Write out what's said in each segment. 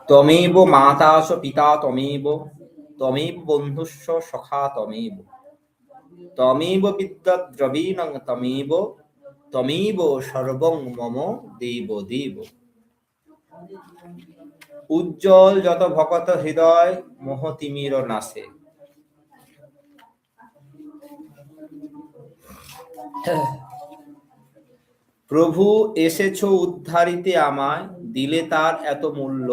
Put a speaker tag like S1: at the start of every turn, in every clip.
S1: ত্বমেব মাতা চ পিতা ত্বমেব, ত্বমেব বন্ধুশ্চ সখা ত্বমেব, ত্বমেব বিদ্যা দ্রবীণং ত্বমেব, ত্বমেব সর্বং মম দেব দেব। উজ্জ্বল যত ভকত হৃদয়, মোহ তিমির নাশে। প্রভু এসেছ উদ্ধারিতে আমায়, দিলে তার এত মূল্য,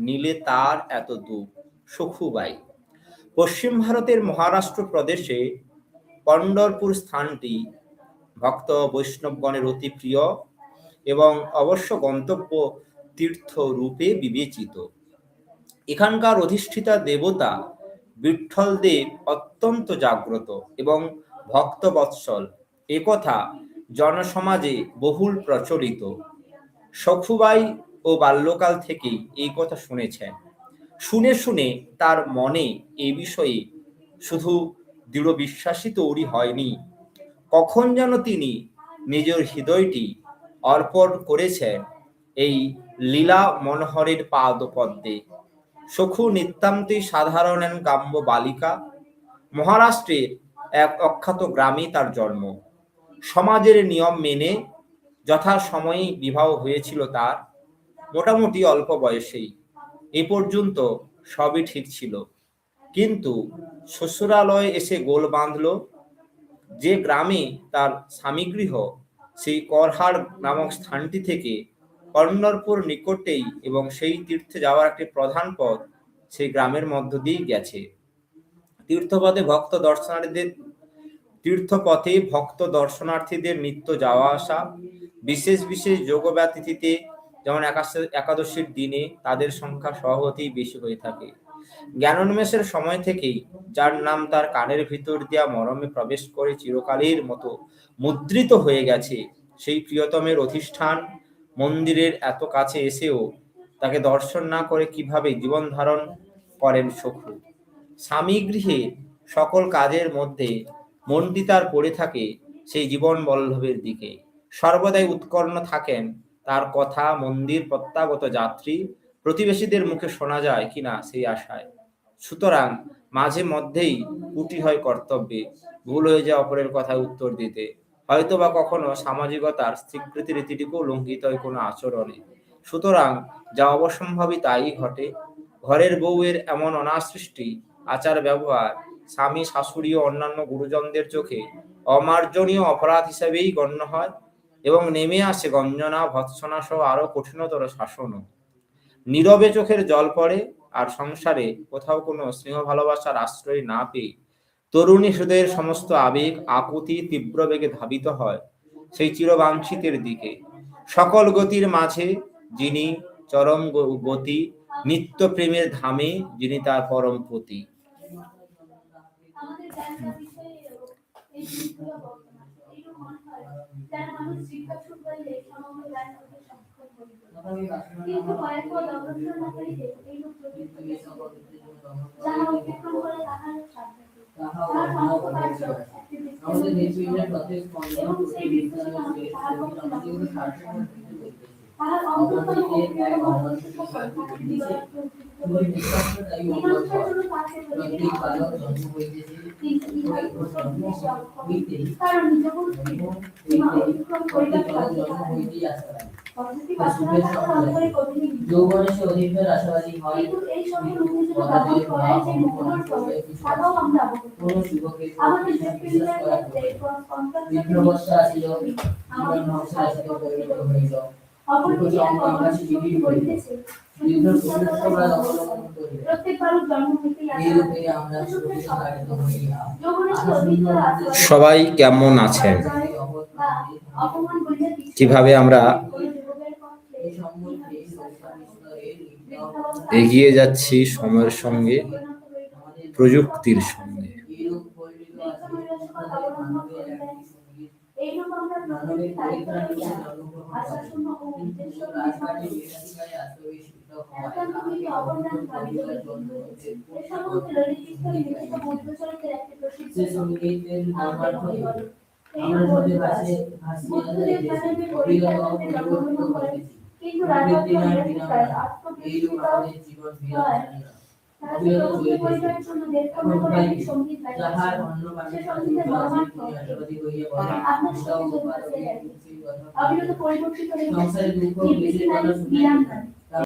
S1: নিলে তার এত দুঃখ। সখুবাই। পশ্চিম ভারতের মহারাষ্ট্র প্রদেশে পণ্ঢরপুর স্থানটি ভক্ত বৈষ্ণবগণের অতি প্রিয় এবং অবশ্য গন্তব্য তীর্থ রূপে বিবেচিত। এখানকার অধিষ্ঠিতা দেবতা বিঠ্ঠল দেব অত্যন্ত জাগ্রত এবং ভক্তবৎসল, একথা জনসমাজে বহুল প্রচলিত। সখুবাই ও বাল্যকাল থেকেই এই কথা শুনেছেন। শুনে শুনে তার মনে এ বিষয়ে শুধু দৃঢ় বিশ্বাসই তৈরি হয়নি, কখন যেন তিনি নিজের হৃদয়টি অর্পণ করেছেন এই লীলা মনোহরের পাদপদ্মে। সখু নিতান্তই সাধারণ গ্রাম্য বালিকা। মহারাষ্ট্রের এক অখ্যাত গ্রামে তার জন্ম। সমাজের নিয়ম মেনে যথাসময়েই বিবাহ হয়েছিল তার। মোটামুটি অল্প বয়সেই। এ পর্যন্ত সবই ঠিক ছিল, কিন্তু শ্বশুরালয়ে এসে গোল বাঁধল। যে গ্রামে তার স্বামীগৃহ, সেই করহাড় নামক স্থানটি থেকে পণ্ঢরপুর নিকটেই এবং সেই তীর্থে যাওয়ার একটি প্রধান পথ সেই গ্রামের মধ্য দিয়েই গেছে। তীর্থপথে ভক্ত দর্শনার্থীদের নিত্য যাওয়া আসা, বিশেষ বিশেষ যোগ বা তিথিতে যেমন একাদশীর দিনে তাদের সংখ্যা স্বভাবতই বেশি হয়ে থাকে। জ্ঞানোন্মেষের সময় থেকেই যার নাম তার কানের ভিতর দিয়া মরমে প্রবেশ করে চিরকালের মতো মুদ্রিত হয়ে গেছে, সেই প্রিয়তমের অধিষ্ঠান মন্দিরের এত কাছে এসেও তাকে দর্শন না করে কিভাবে জীবন ধারণ করেন সখু। স্বামী গৃহে সকল কাজের মধ্যে মনটি তার পড়ে থাকে সেই জীবন বল্লভের দিকে। সর্বদাই উৎকর্ণ থাকেন তার কথা মন্দির প্রত্যাগত যাত্রী প্রতিবেশীদের মুখে শোনা যায় কিনা সেই আশায়। সুতরাং মাঝে মধ্যেই ত্রুটি হয় কর্তব্যে, ভুল হয়ে যায় অপরের কথায় উত্তর দিতে, হয়তো বা কখনো সামাজিকতার স্বীকৃতি রীতিটিকেও লঙ্ঘিত হয় কোনো আচরণে। সুতরাং যা অবসম্ভাবী তাই ঘটে। ঘরের বউয়ের এমন অনাসৃষ্টি আচার ব্যবহার স্বামী শাশুড়ি ও অন্যান্য গুরুজনদের চোখে অমার্জনীয় অপরাধ হিসেবেই গণ্য হয় এবং নেমে আসে গঞ্জনা ভৎসনা সহ আরো কঠিনতর শাসনও। নীরবে চোখের জল পড়ে, আর সংসারে কোথাও কোনো স্নেহ ভালোবাসার আশ্রয় না পেয়ে তরুণী হৃদয়ের সমস্ত আবেগ আকুতি তীব্র বেগে ধাবিত হয় সেই চিরবাঞ্ছিতের দিকে। সকল গতির মাঝে যিনি চরম গতি, নিত্য প্রেমের ধামে যিনি তার পরম পতি। সবাই কেমন আছেন? কিভাবে আমরা এগিয়ে যাচ্ছি সময়ের সঙ্গে, প্রযুক্তির সঙ্গে।
S2: কিন্তু রাজত্ব নিরধিকার আত্মবিশ্চিত হয়। রাজত্ব রক্ষা পরিবারের জন্য দেবকন্যা বলে একটি সঙ্গীত গাইতেছেন। সে সঙ্গীতের মর্মার্থ আপনার সাথে জড়িত আছে অবিরত পরিবর্তিত হয়ে গেছে। নির্বিঘ্ন নারী বিরাম নারী।